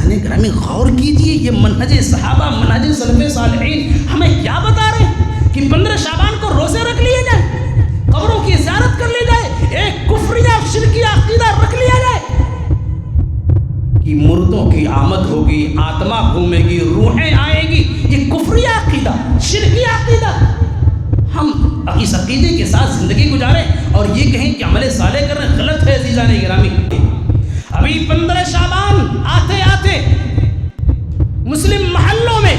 عزیزان گرامی غور کیجئے، یہ منہج صحابہ، منہج سلف صالحین ہمیں کیا بتا رہے ہیں کہ 15 شعبان کو روزے رکھ لیے جائیں، قبروں کی زیارت کر لی جائے، ایک کفریہ شرکیہ عقیدہ رکھ لیا جائے کہ مردوں کی آمد ہوگی، آتما گھومے گی، روحیں آئیں گی، یہ کفریہ عقیدہ، شرکیہ عقیدہ. ہم اس عقیدے کے ساتھ زندگی گزاریں اور یہ کہیں کہ عمل صالح کر رہے ہیں، غلط ہے عزیزان گرامی. ابھی 15 شعبان آتے آتے مسلم محلوں میں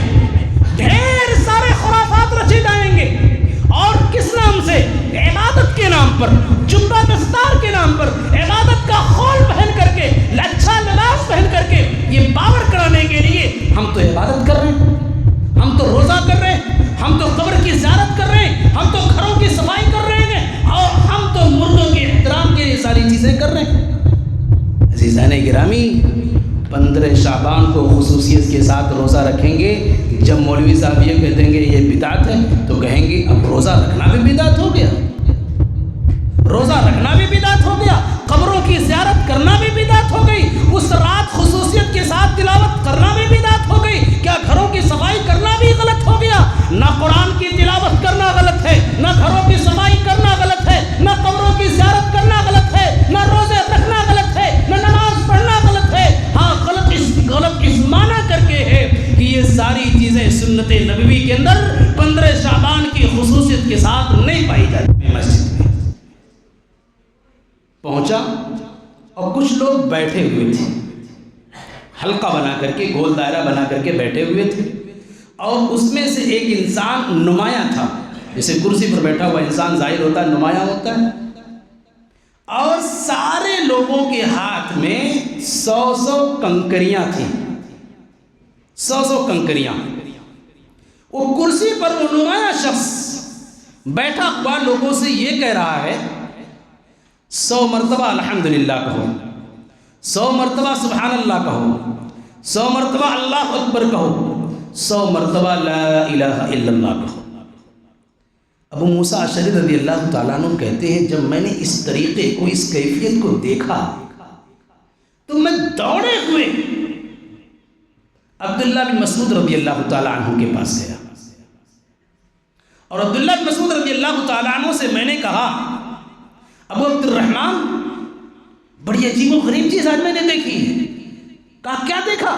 ڈھیر سارے خرافات رچے جائیں گے، اور کس نام سے؟ عبادت کے نام پر، جبہ دستار کے نام پر، عبادت کا خول پہن کر کے، اچھا لباس پہن کر کے یہ باور کرانے کے لیے ہم تو عبادت کر رہے ہیں، ہم تو روزہ کر رہے ہیں، ہم تو قبر کی زیارت کر رہے ہیں، ہم تو گھروں کی صفائی کر رہے ہیں، اور ہم تو مردوں کے احترام کے لیے ساری چیزیں کر رہے ہیں. عزیزان گرامی 15 شعبان کو خصوصیت کے ساتھ روزہ رکھیں گے. جب مولوی صاحب یہ کہہ دیں گے یہ بدعت ہے تو کہیں گے اب روزہ رکھنا بھی بدعت ہو گیا، روزہ رکھنا بھی بدعت ہو گیا، قبروں کی زیارت کرنا بھی بدعت ہو گئی، اس رات خصوصیت کے ساتھ تلاوت کرنا بھی بدعت ہو گئی. کیا گھروں کی صفائی کرنا بھی غلط ہو گیا؟ نہ قرآن کی تلاوت کرنا غلط ہے، نہ گھروں کی صفائی کرنا غلط ہے، نہ قبروں کی زیارت کرنا غلط ہے، نہ روزے رکھنا غلط ہے، نہ نماز پڑھنا غلط ہے. ہاں غلط اس معنی کر کے ہے کہ یہ ساری چیزیں سنت نبوی کے اندر 15 شعبان کی خصوصیت کے ساتھ نہیں پائی جاتی. مسجد میں پہنچا اور کچھ لوگ بیٹھے ہوئے تھے، حلقہ بنا کر کے، گول دائرہ بنا کر کے بیٹھے ہوئے تھے، اور اس میں سے ایک انسان نمایاں تھا، جیسے کرسی پر بیٹھا ہوا انسان ظاہر ہوتا ہے، نمایاں ہوتا ہے، اور سارے لوگوں کے ہاتھ میں 100 کنکریاں تھیں، 100 کنکریاں. وہ کرسی پر وہ نمایاں شخص بیٹھا ہوا لوگوں سے یہ کہہ رہا ہے 100 مرتبہ الحمدللہ کہو، 100 مرتبہ سبحان اللہ کہو، 100 مرتبہ اللہ اکبر کہو، 100 مرتبہ لا الہ الا اللہ کہو. ابو موسیٰ اشعری رضی اللہ تعالیٰ عنہ کہتے ہیں جب میں نے اس طریقے کو، اس کیفیت کو دیکھا تو میں دوڑے ہوئے عبداللہ بن مسعود رضی اللہ تعالیٰ عنہ کے پاس گیا، اور عبداللہ بن مسعود رضی اللہ تعالیٰ عنہ سے میں نے کہا ابو عبد الرحمن بڑی عجیب و غریب چیز آج میں نے دیکھی ہے. کہا کیا دیکھا؟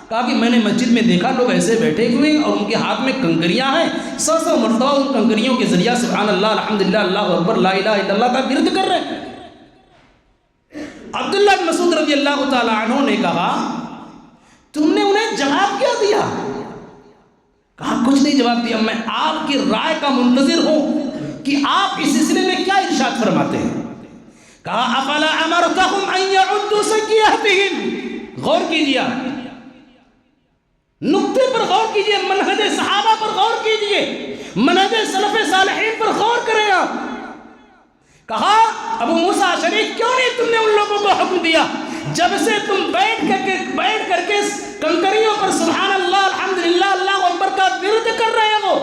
کہا کہ میں نے مسجد میں دیکھا لوگ ایسے بیٹھے ہوئے اور ان کے ہاتھ میں کنکریاں ہیں، 100 مرتبہ ان کنکریوں کے ذریعہ سبحان اللہ الحمدللہ اللہ اکبر لا الہ الا اللہ کا ورد کر رہے ہیں. عبداللہ بن مسعود رضی اللہ تعالیٰ عنہ نے کہا تم نے انہیں جواب کیا دیا؟ کہا کچھ نہیں جواب دیا، میں آپ کی رائے کا منتظر ہوں کہ آپ اس سلسلے میں کیا ارشاد فرماتے ہیں. کہا افلا امرتهم ان يعدوا سیئاتهم. غور کیجیے، نقطے پر غور کیجئے، منہج صحابہ پر غور کیجئے، منہج سلف صالحین پر غور کریں. آپ کہا ابو موسیٰ اشعری کیوں نہیں تم نے ان لوگوں کو حکم دیا جب سے تم بیٹھ کر کے کنکریوں پر سبحان اللہ الحمدللہ اللہ اکبر کا ورد کر رہے ہو،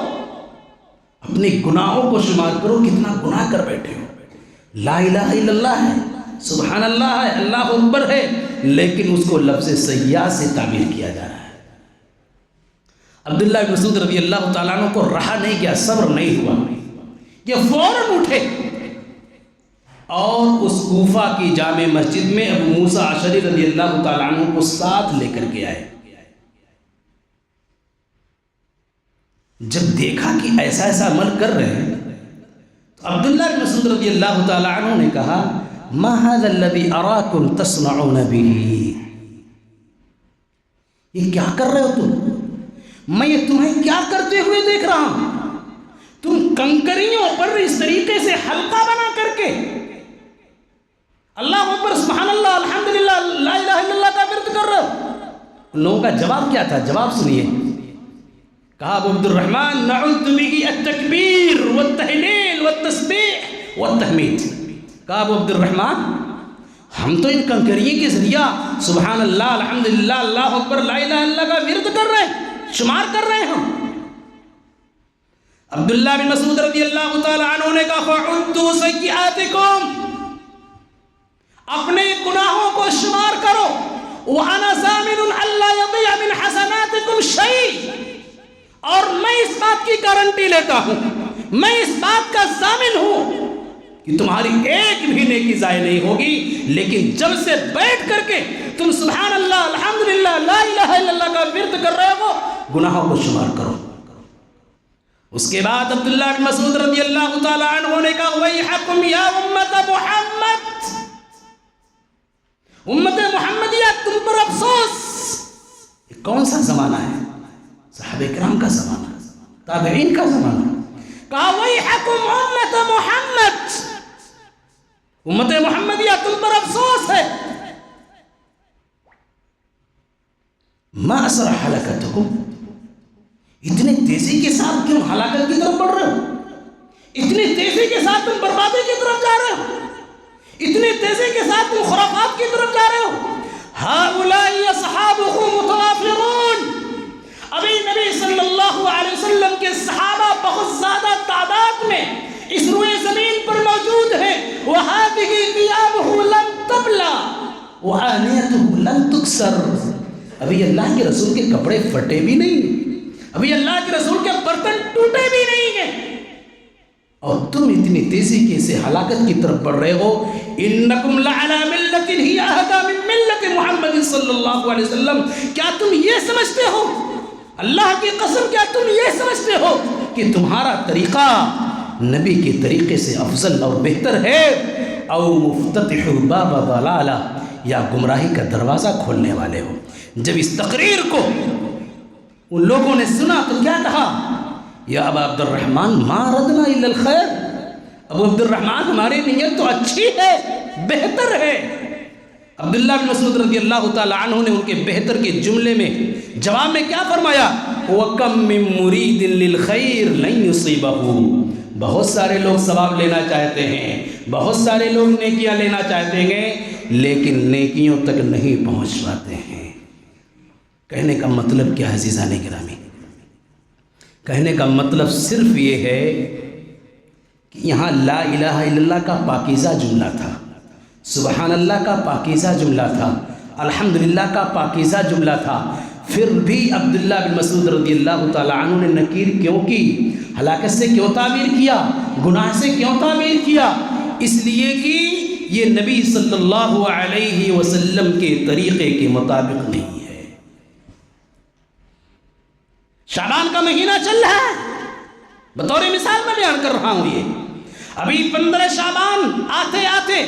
اپنے گناہوں کو شمار کرو کتنا گناہ کر بیٹھے ہو. لا الہ الا اللہ ہے، سبحان اللہ ہے، اللہ اکبر ہے، لیکن اس کو لفظ سیئات سے تعبیر کیا جا رہا ہے. عبداللہ بن مسعود رضی اللہ تعالیٰ عنہ کو رہا نہیں گیا، صبر نہیں ہوا، یہ فوراً اٹھے اور اس کوفہ کی جامع مسجد میں ابو موسیٰ اشعری رضی اللہ تعالیٰ عنہ کو ساتھ لے کر کے آئے. جب دیکھا کہ ایسا ایسا عمل کر رہے ہیں تو عبداللہ بن مسعود رضی اللہ تعالیٰ عنہ نے کہا ما هذا الذي اراكم تصنعون به. یہ کیا کر رہے ہو تم؟ میں یہ تمہیں کیا کرتے ہوئے دیکھ رہا ہوں. تم کنکریوں پر اس طریقے سے حلقہ بنا کر کے اللہ اکبر سبحان اللہ الحمدللہ لا الہ الا اللہ کا ورد کر رہے ہو. ان لوگوں کا جواب کیا تھا؟ جواب سنیے. کہا ابو عبد الرحمن نعد به التکبیر والتہلیل والتسبیح والتحمید. کہا ابو عبد الرحمن ہم تو ان کنکریوں کے ذریعہ سبحان اللہ الحمدللہ اللہ اکبر لا الہ الا اللہ کا ورد کر رہے ہیں، شمار کر رہے ہیں ہم. عبداللہ بن مسعود رضی اللہ تعالی عنہ نے کہا فعدوا سیئاتکم، اپنے گناہوں کو شمار کرو. وَأَنَا زَامِنٌ أَلَّا بات کی گارنٹی لیتا ہوں، میں اس بات کا ضامن ہوں کہ تمہاری ایک بھی نیکی ضائع نہیں ہوگی، لیکن جب سے بیٹھ کر کے تم سبحان اللہ الحمدللہ لا الہ الا اللہ کا ورد کر رہے ہو، گناہوں کو شمار کرو۔ اس کے بعد عبداللہ بن مسعود رضی اللہ تعالی عنہ نے کہا ویحکم یا امت محمد، امت محمدیہ تم پر افسوس۔ یہ کون سا زمانہ ہے؟ صحابہ کرام کا زمانہ، تابعین کا زمانہ۔ کہا ویحکم امت محمد، امت محمدیہ تم پر افسوس ہے۔ ما اسرع ہلاکتکم، اتنی تیزی کے ساتھ کیوں ہلاکت کی طرف بڑھ رہے ہو؟ اتنی تیزی کے ساتھ تم بربادی کی طرف جا رہے ہو؟ اتنی تیزی کے ساتھ تم خرافات کی طرف جا رہے ہو؟ ہؤلاء اصحابہ متوافرون، ابھی نبی صلی اللہ علیہ وسلم کے صحابہ بہت زیادہ تعداد میں اس روئے زمین پر موجود ہیں۔ وَهَذِهِ ثِيَابُهُ لَن تَبْلَى وَآنِيَتُهُ لَن تُكْسَرْ، ابھی اللہ کے رسول کے کپڑے پھٹے بھی نہیں، ابھی اللہ کے رسول کے برتن ٹوٹے بھی نہیں ہیں، اور تم اتنی تیزی کے سے ہلاکت کی طرف بڑھ رہے ہو۔ انکم لعلی ملت ہی اہدی من ملت محمد صلی اللہ علیہ وسلم، کیا تم یہ سمجھتے ہو، اللہ کی قسم کیا تم یہ سمجھتے ہو کہ تمہارا طریقہ نبی کے طریقے سے افضل اور بہتر ہے؟ او مفتتح باب ضلالہ، یا گمراہی کا دروازہ کھولنے والے ہو۔ جب اس تقریر کو ان لوگوں نے سنا تو کیا کہا؟ یا ابا عبد الرحمن ما ردنا الا الخیر، ابو عبد الرحمن ہماری نیت تو اچھی ہے، بہتر ہے۔ عبداللہ بن مسعود رضی اللہ تعالی عنہ نے ان کے بہتر کے جملے میں جواب میں کیا فرمایا؟ وَكَم مِّن مُّرِيدٍ لِّلْخَيْرِ لَن يُصِيبَهُ، بہت سارے لوگ ثواب لینا چاہتے ہیں، بہت سارے لوگ نیکیاں لینا چاہتے ہیں، لیکن نیکیوں تک نہیں پہنچ پاتے ہیں۔ کہنے کا مطلب کیا ہے عزیزان گرامی؟ کہنے کا مطلب صرف یہ ہے کہ یہاں لا الہ الا اللہ کا پاکیزہ جملہ تھا، سبحان اللہ کا پاکیزہ جملہ تھا، الحمدللہ کا پاکیزہ جملہ تھا، پھر بھی عبداللہ بن مسعود رضی اللہ تعالی عنہ نے نکیر کیوں کی؟ ہلاکت سے کیوں تعبیر کیا؟ گناہ سے کیوں تعبیر کیا؟ اس لیے کہ یہ نبی صلی اللہ علیہ وسلم کے طریقے کے مطابق نہیں ہے۔ شعبان کا مہینہ چل رہا ہے، بطور مثال میں بیان کر رہا ہوں، یہ ابھی 15 شعبان آتے آتے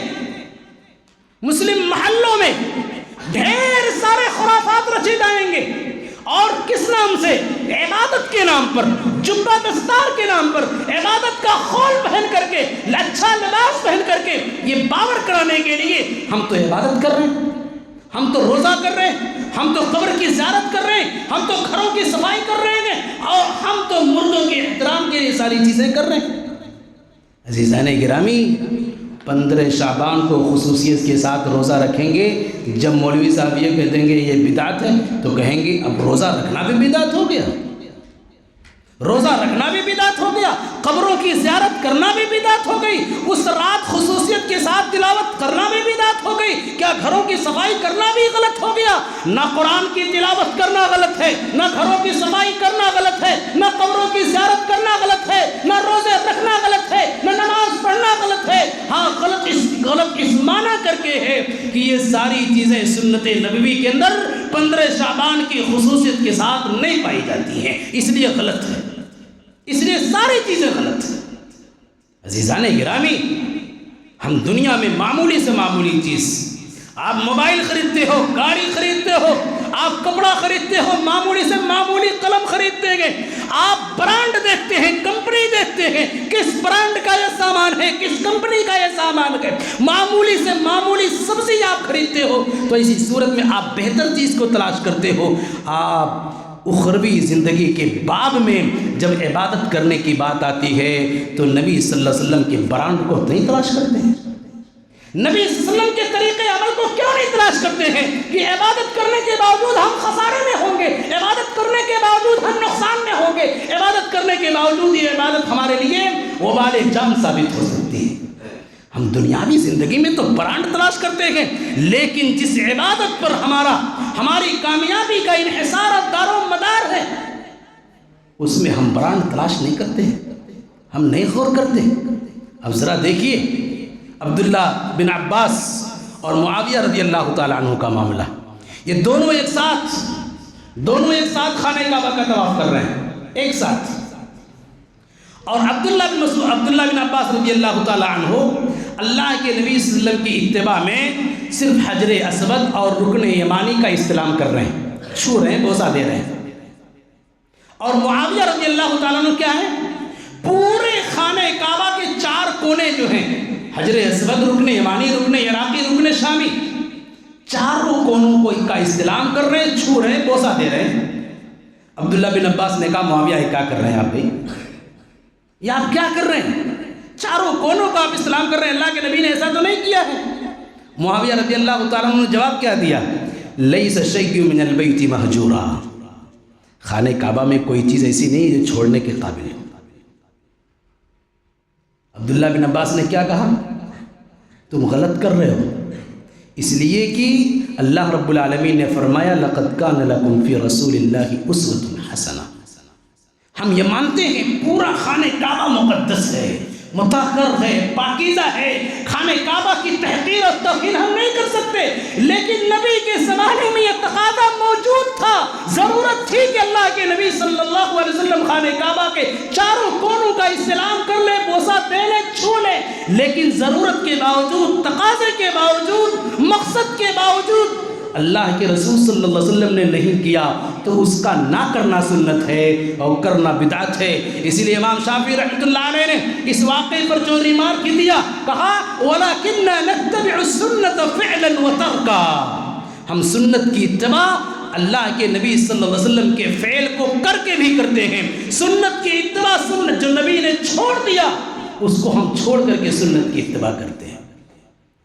مسلم محلوں میں ڈھیر سارے خرافات رچے جائیں گے، اور کس نام سے؟ عبادت کے نام پر، جبہ دستار کے نام پر، عبادت کا خول پہن کر کے، اچھا لباس پہن کر کے، یہ باور کرانے کے لیے ہم تو عبادت کر رہے ہیں، ہم تو روزہ کر رہے ہیں، ہم تو قبر کی زیارت کر رہے ہیں، ہم تو گھروں کی صفائی کر رہے ہیں، اور ہم تو مردوں کے احترام کے لیے ساری چیزیں کر رہے ہیں۔ عزیزان گرامی، 15 شعبان کو خصوصیت کے ساتھ روزہ رکھیں گے، جب مولوی صاحب یہ کہہ دیں گے یہ بدعت ہے تو کہیں گے اب روزہ رکھنا بھی بدعت ہو گیا، روزہ رکھنا بھی بدعت ہو گیا، قبروں کی زیارت کرنا بھی بدعت ہو گئی، اس رات خصوصیت کے ساتھ تلاوت کرنا بھی بدعت ہو گئی، کیا گھروں کی صفائی کرنا بھی غلط ہو گیا؟ نہ قرآن کی تلاوت کرنا غلط ہے، نہ گھروں کی صفائی کرنا غلط ہے، نہ قبروں کی زیارت کرنا غلط ہے، نہ روزے رکھنا غلط ہے، نہ نماز پڑھنا غلط ہے۔ ہاں غلط اس معنی کر کے ہے کہ یہ ساری چیزیں سنت نبوی کے اندر 15 شعبان کی خصوصیت کے ساتھ نہیں پائی جاتی ہیں، اس لیے غلط ہے، اس لیے ساری چیزیں غلط ہیں۔ عزیزان گرامی، ہم دنیا میں معمولی سے معمولی چیز، آپ موبائل خریدتے ہو، گاڑی خریدتے ہو، آپ کپڑا خریدتے ہو، معمولی سے معمولی قلم خریدتے ہیں، آپ برانڈ دیکھتے ہیں، کمپنی دیکھتے ہیں، کس برانڈ کا یہ سامان ہے، کس کمپنی کا یہ سامان ہے، معمولی سے معمولی سبزی آپ خریدتے ہو، تو اسی صورت میں آپ بہتر چیز کو تلاش کرتے ہو۔ آپ اخروی زندگی کے باب میں جب عبادت کرنے کی بات آتی ہے تو نبی صلی اللہ علیہ وسلم کے برانڈ کو نہیں تلاش کرتے ہیں، نبی صلی اللہ علیہ وسلم کے طریقے عمل کو کیوں نہیں تلاش کرتے ہیں کہ عبادت کرنے کے باوجود ہم خسارے میں ہوں گے، عبادت کرنے کے باوجود ہم نقصان میں ہوں گے، عبادت کرنے کے باوجود یہ عبادت ہمارے لیے وبال جان ثابت ہو سکتی ہے۔ ہم دنیاوی زندگی میں تو برانڈ تلاش کرتے ہیں، لیکن جس عبادت پر ہماری کامیابی کا انحصار اور دار و مدار ہے، اس میں ہم برانڈ تلاش نہیں کرتے، ہم نہیں غور کرتے۔ اب ذرا دیکھیے عبداللہ بن عباس اور معاویہ رضی اللہ تعالیٰ عنہ کا معاملہ، یہ دونوں ایک ساتھ خانہ کعبہ کا طواف کر رہے ہیں، ایک ساتھ۔ اور عبداللہ بن عباس رضی اللہ تعالیٰ عنہ اللہ کے نبی صلی اللہ علیہ وسلم کی اتباع میں صرف حجر اسود اور رکن یمانی کا استلام کر رہے ہیں، چھو رہے ہیں، بوسہ دے رہے ہیں۔ اور معاویہ رضی اللہ تعالیٰ عنہ کیا ہے؟ پورے خانہ کعبہ کے 4 کونے جو ہیں، حجر اسود، رکن یمانی، رکن عراقی، رکن شامی، چاروں کونوں کو کا استلام کر رہے ہیں، چھو رہے ہیں، بوسہ دے رہے ہیں۔ عبداللہ بن عباس نے کہا معاویہ یہ کیا کر رہے ہیں آپ بھائی؟ یہ آپ کیا کر رہے ہیں؟ چاروں کونوں کا آپ استلام کر رہے ہیں، اللہ کے نبی نے ایسا تو نہیں کیا ہے۔ معاویہ رضی اللہ تعالیٰ عنہ نے جواب کیا دیا؟ لیس شیء من البیت مہجورا، خانہ کعبہ میں کوئی چیز ایسی نہیں جو چھوڑنے کے قابل ہے۔ عبداللہ بن عباس نے کیا کہا؟ تم غلط کر رہے ہو، اس لیے کہ اللہ رب العالمین نے فرمایا لقد کان لکم فی رسول اللہ اسوۃ حسنہ۔ ہم یہ مانتے ہیں پورا خانہ کعبہ مقدس ہے، مطہر ہے، پاکیزہ ہے، خانہ کعبہ کی تحقیر اور توہین ہم نہیں کر سکتے، لیکن نبی کے زمانے میں یہ تقاضا موجود تھا، ضرورت تھی کہ اللہ کے نبی صلی اللہ علیہ وسلم خانہ کعبہ کے چاروں کونوں کا استلام کر لے، بوسہ دے لے، چھو لے، لیکن ضرورت کے باوجود، تقاضے کے باوجود، مقصد کے باوجود اللہ کے رسول صلی اللہ علیہ وسلم نے نہیں کیا، تو اس کا نہ کرنا سنت ہے اور کرنا بدعت ہے۔ اسی لیے امام شافعی رحمۃ اللہ علیہ نے اس واقعے پر جو ریمارک دیا، کہا وَلَكِنَّا نَتَّبِعُ السُّنَّةَ فِعْلًا وَتَرْكًا، ہم سنت کی اتباع اللہ کے نبی صلی اللہ علیہ وسلم کے فعل کو کر کے بھی کرتے ہیں۔ سنت کی اتباع، سنت جو نبی نے چھوڑ دیا اس کو ہم چھوڑ کر کے سنت کی اتباع کرتے ہیں۔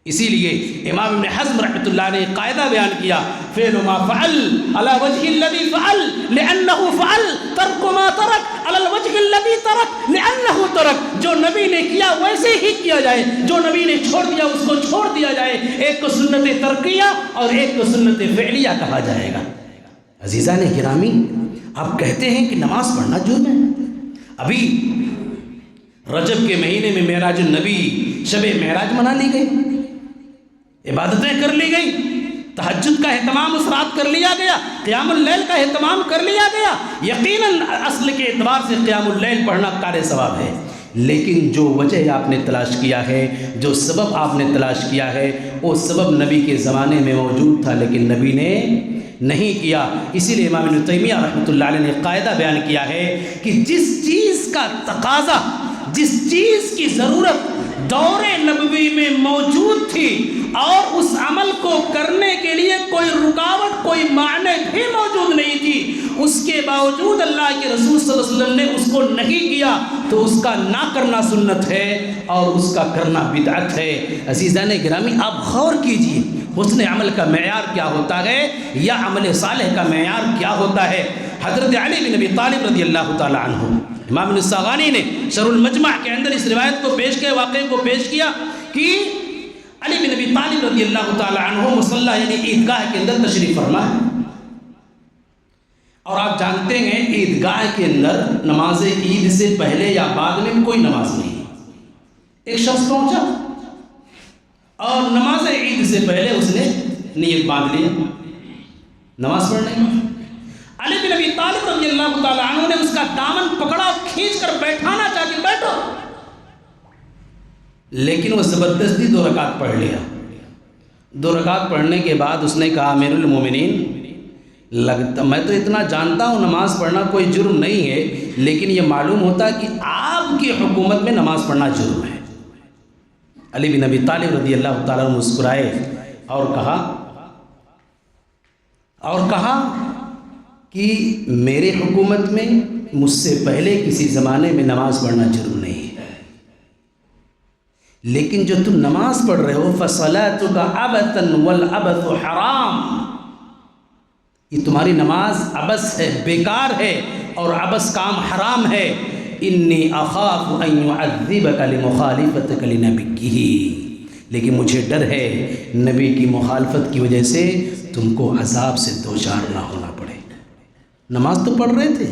اسی لیے امام ابن حزم رحمۃ اللہ نے قاعدہ بیان کیا، فعل ما فعل على وجه الذي فعل لانه فعل، ترک ما ترک على الوجه الذي ترک لانه ترک، جو نبی نے کیا ویسے ہی کیا جائے، جو نبی نے چھوڑ دیا اس کو چھوڑ دیا جائے۔ ایک کو سنت ترکیہ اور ایک کو سنت فعلیہ کہا جائے گا۔ عزیزان گرامی، آپ کہتے ہیں کہ نماز پڑھنا جرم ہے۔ ابھی رجب کے مہینے میں معراج النبی، شب معراج منا لی گئی، عبادتیں کر لی گئی، تہجد کا اہتمام اس رات کر لیا گیا، قیام اللیل کا اہتمام کر لیا گیا۔ یقیناً اصل کے اعتبار سے قیام اللیل پڑھنا کار ثواب ہے، لیکن جو وجہ آپ نے تلاش کیا ہے، جو سبب آپ نے تلاش کیا ہے، وہ سبب نبی کے زمانے میں موجود تھا لیکن نبی نے نہیں کیا۔ اسی لیے امام ابن تیمیہ رحمۃ اللہ علیہ نے قاعدہ بیان کیا ہے کہ جس چیز کا تقاضا، جس چیز کی ضرورت دور نبوی میں موجود تھی اور اس عمل کو کرنے کے لیے کوئی رکاوٹ، کوئی معنی بھی موجود نہیں تھی، اس کے باوجود اللہ کے رسول صلی اللہ علیہ وسلم نے اس کو نہیں کیا، تو اس کا نہ کرنا سنت ہے اور اس کا کرنا بدعت ہے۔ عزیزان گرامی، آپ غور کیجئے حسن عمل کا معیار کیا ہوتا ہے یا عمل صالح کا معیار کیا ہوتا ہے۔ حضرت علی بن ابی طالب رضی اللہ تعالی عنہ، امام الصاغانی نے شرح المجمع کے اندر اس روایت کو پیش کیا، واقعے کو پیش کیا کہ علی بن ابی طالب رضی اللہ تعالی عنہ مصلی یعنی عیدگاہ کے اندر تشریف فرما ہے، اور آپ جانتے ہیں عیدگاہ کے اندر نماز عید سے پہلے یا بعد میں کوئی نماز نہیں۔ ایک شخص پہنچا اور نماز عید سے پہلے اس نے نیت باندھ لیا نماز پڑھنے کی۔ علی بن ابی طالب رضی اللہ تعالی عنہ نے اس کا دامن پکڑا اور کھینچ کر بیٹھانا چاہ کے بیٹھو، لیکن وہ زبردستی 2 رکعت پڑھ لیا۔ 2 رکعت پڑھنے کے بعد اس نے کہا امیر المومنین، لگتا میں تو اتنا جانتا ہوں نماز پڑھنا کوئی جرم نہیں ہے، لیکن یہ معلوم ہوتا کہ آپ کی حکومت میں نماز پڑھنا جرم ہے۔ علی بن ابی طالب رضی اللہ تعالیٰ عنہ مسکرائے اور کہا کہ میرے حکومت میں مجھ سے پہلے کسی زمانے میں نماز پڑھنا جرم نہیں ہے، لیکن جو تم نماز پڑھ رہے ہو فَصَلَاتُكَ عَبَثًا وَالْعَبَثُ حَرَام، یہ تمہاری نماز عبث ہے، بیکار ہے، اور عبث کام حرام ہے۔ انی اخاف ان يعذبك لمخالفتك لنبيه، لیکن مجھے ڈر ہے نبی کی مخالفت کی وجہ سے تم کو عذاب سے دوچار نہ ہونا پڑے۔ نماز تو پڑھ رہے تھے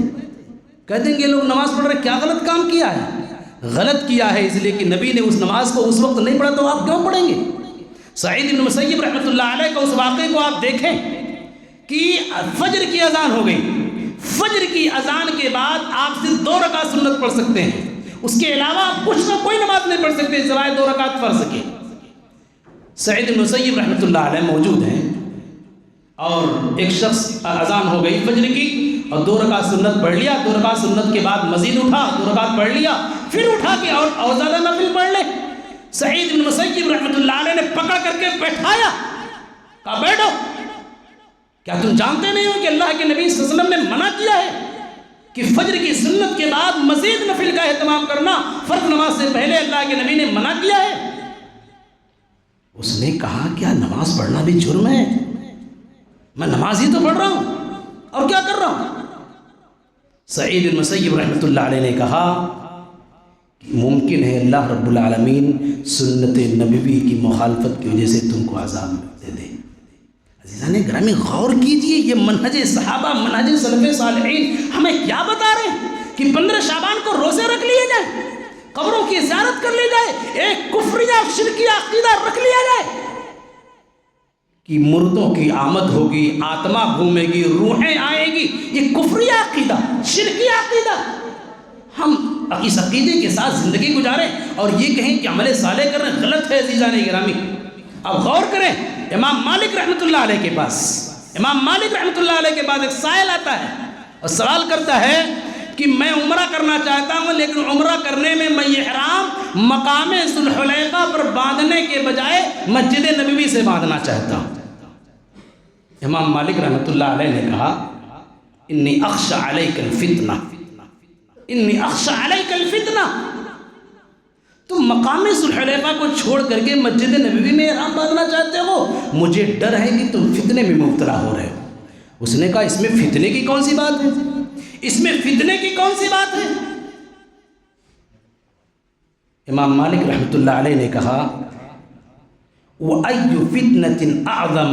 کہہ دیں گے لوگ نماز پڑھ رہے کیا غلط کام کیا ہے؟ غلط کیا ہے اس لیے کہ نبی نے اس نماز کو اس وقت نہیں پڑھا تو آپ کیوں پڑھیں گے؟ سعید بن مسیب رحمۃ اللہ علیہ کا اس واقعے کو آپ دیکھیں کہ فجر کی اذان ہو گئی، فجر کی اذان کے بعد آپ صرف 2 رکعت سنت پڑھ سکتے ہیں، اس کے علاوہ آپ کچھ نہ کوئی نماز نہیں پڑھ سکتے سوائے 2 رکعت فرض کے۔ سعید بن مسیب رحمۃ اللہ علیہ موجود ہیں اور ایک شخص اذان ہو گئی فجر کی اور 2 رکعت سنت پڑھ لیا، 2 رکعت سنت کے بعد مزید اٹھا 2 رکعت پڑھ لیا، پھر اٹھا کے اور زیادہ نفل پڑھ لے۔ سعید بن مسیب رحمۃ اللہ علیہ نے پکڑ کر کے بیٹھایا، کہا بیٹھو، کیا تم جانتے نہیں ہو کہ اللہ کے نبی صلی اللہ علیہ وسلم نے منع کیا ہے کہ فجر کی سنت کے بعد مزید نفل کا اہتمام کرنا فرض نماز سے پہلے اللہ کے نبی نے منع کیا ہے؟ اس نے کہا کیا نماز پڑھنا بھی جرم ہے؟ میں نماز ہی تو پڑھ رہا ہوں اور کیا کر رہا ہوں؟ سعید بن مسیب رحمۃ اللہ علیہ نے کہا کہ ممکن ہے اللہ رب العالمین سنت نبوی کی مخالفت کی وجہ سے تم کو عذاب دے دے۔ عزیزان گرامی غور کیجئے، یہ منہج صحابہ، منہج سلف صالحین ہمیں کیا بتا رہے ہیں کہ 15 شعبان کو روزے رکھ لیے جائیں، قبروں کی زیارت کر لی جائے، ایک کفریہ شرکیہ عقیدہ رکھ لیا جائے کہ مردوں کی آمد ہوگی، آتما گھومے گی، روحیں آئیں گی، یہ کفریہ عقیدہ، شرکیہ عقیدہ۔ ہم اس عقیدے کے ساتھ زندگی گزاریں اور یہ کہیں کہ عمل صالح کرنا غلط ہے۔ عزیزان گرامی اب غور کریں، امام مالک رحمۃ اللہ علیہ کے پاس، امام مالک رحمۃ اللہ علیہ کے پاس ایک سائل آتا ہے اور سوال کرتا ہے کہ میں عمرہ کرنا چاہتا ہوں لیکن عمرہ کرنے میں میں احرام مقام ذوالحلیفہ پر باندھنے کے بجائے مسجد نبوی سے باندھنا چاہتا ہوں۔ امام مالک رحمۃ اللہ علیہ نے کہا انی اخشى علیک الفتنہ، انی اخشى علیک الفتنہ، تم مقام ذوالحلیفہ کو چھوڑ کر کے مسجد نبوی میں احرام باندھنا چاہتے ہو، مجھے ڈر ہے کہ تم فتنے میں مبتلا ہو رہے ہو۔ اس نے کہا اس میں فتنے کی کون سی بات ہے؟ اس میں فتنے کی کون سی بات ہے؟ امام مالک رحمۃ اللہ علیہ نے کہا وَأَيُّ فِتْنَةٍ أَعْظَمْ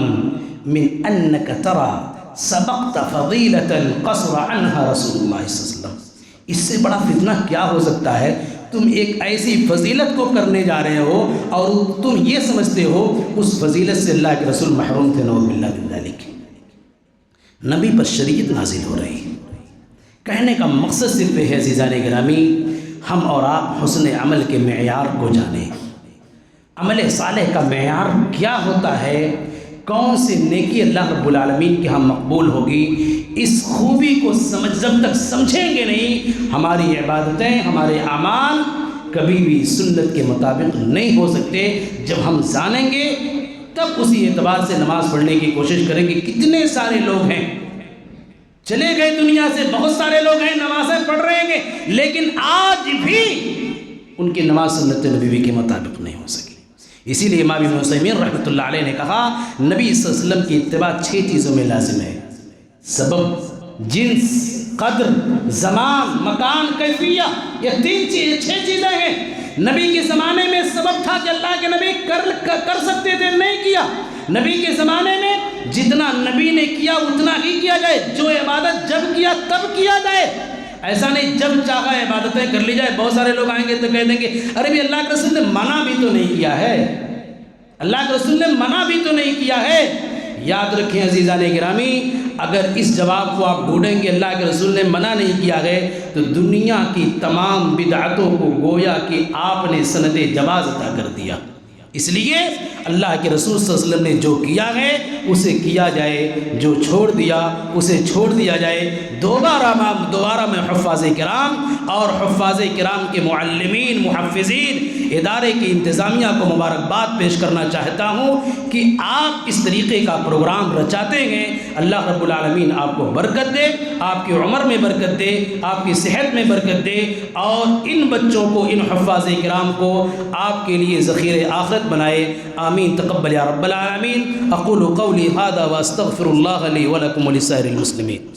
مِنْ أَنَّكَ تَرَى سَبَقْتَ فَضِيلَةً قَصُرَ عَنْهَا رسول اللہ صلی اللہ علیہ وسلم۔ اس سے بڑا فتنہ کیا ہو سکتا ہے؟ تم ایک ایسی فضیلت کو کرنے جا رہے ہو اور تم یہ سمجھتے ہو اس فضیلت سے اللہ کے رسول محروم تھے، نعوذ باللہ من ذالک۔ نبی پر شریعت نازل ہو رہی ہے، کہنے کا مقصد صرف ہے عزیزان گرامی ہم اور آپ حسن عمل کے معیار کو جانیں۔ عمل صالح کا معیار کیا ہوتا ہے؟ کون سی نیکی اللہ رب العالمین کے ہاں مقبول ہوگی؟ اس خوبی کو جب تک سمجھیں گے نہیں، ہماری عبادتیں، ہمارے اعمال کبھی بھی سنت کے مطابق نہیں ہو سکتے۔ جب ہم جانیں گے تب اسی اعتبار سے نماز پڑھنے کی کوشش کریں گے۔ کتنے سارے لوگ ہیں چلے گئے دنیا سے، بہت سارے لوگ ہیں نمازیں پڑھ رہے ہیں لیکن آج بھی ان کی نماز سنت نبوی کے مطابق نہیں ہو سکی۔ اسی لیے امام ابن عثیمین رحمۃ اللہ علیہ نے کہا نبی صلی اللہ علیہ وسلم کی اتباع 6 چیزوں میں لازم ہے: سبب، جنس، قدر، زمان، مکان، کیفیہ۔ یہ 6 چیزیں ہیں۔ نبی کے زمانے میں سبب تھا کہ اللہ کے نبی کر سکتے تھے، نہیں کیا۔ نبی کے زمانے میں جتنا نبی نے کیا اتنا ہی کیا جائے، جو عبادت جب کیا تب کیا جائے، ایسا نہیں جب چاہا عبادتیں کر لی جائے۔ بہت سارے لوگ آئیں گے تو کہہ دیں گے ارے بھی اللہ کے رسول نے منع بھی تو نہیں کیا ہے، اللہ کے رسول نے منع بھی تو نہیں کیا ہے۔ یاد رکھیں عزیزان گرامی، اگر اس جواب کو آپ ڈھونڈیں گے اللہ کے رسول نے منع نہیں کیا ہے تو دنیا کی تمام بدعتوں کو گویا کہ آپ نے سند جواز عطا کر دیا۔ اس لیے اللہ کے رسول صلی اللہ علیہ وسلم نے جو کیا ہے اسے کیا جائے، جو چھوڑ دیا اسے چھوڑ دیا جائے۔ دوبارہ میں حفاظ کرام اور حفاظ کرام کے معلمین، محفظین، ادارے کی انتظامیہ کو مبارکباد پیش کرنا چاہتا ہوں کہ آپ اس طریقے کا پروگرام رچاتے ہیں۔ اللہ رب العالمین آپ کو برکت دے، آپ کی عمر میں برکت دے، آپ کی صحت میں برکت دے، اور ان بچوں کو، ان حفاظ کرام کو آپ کے لیے ذخیرہ آخرت بنائے۔ آمین تقبل یا رب العالمین۔ اقول قولی ھذا واستغفر اللہ لی ولکم ولسائر المسلمین۔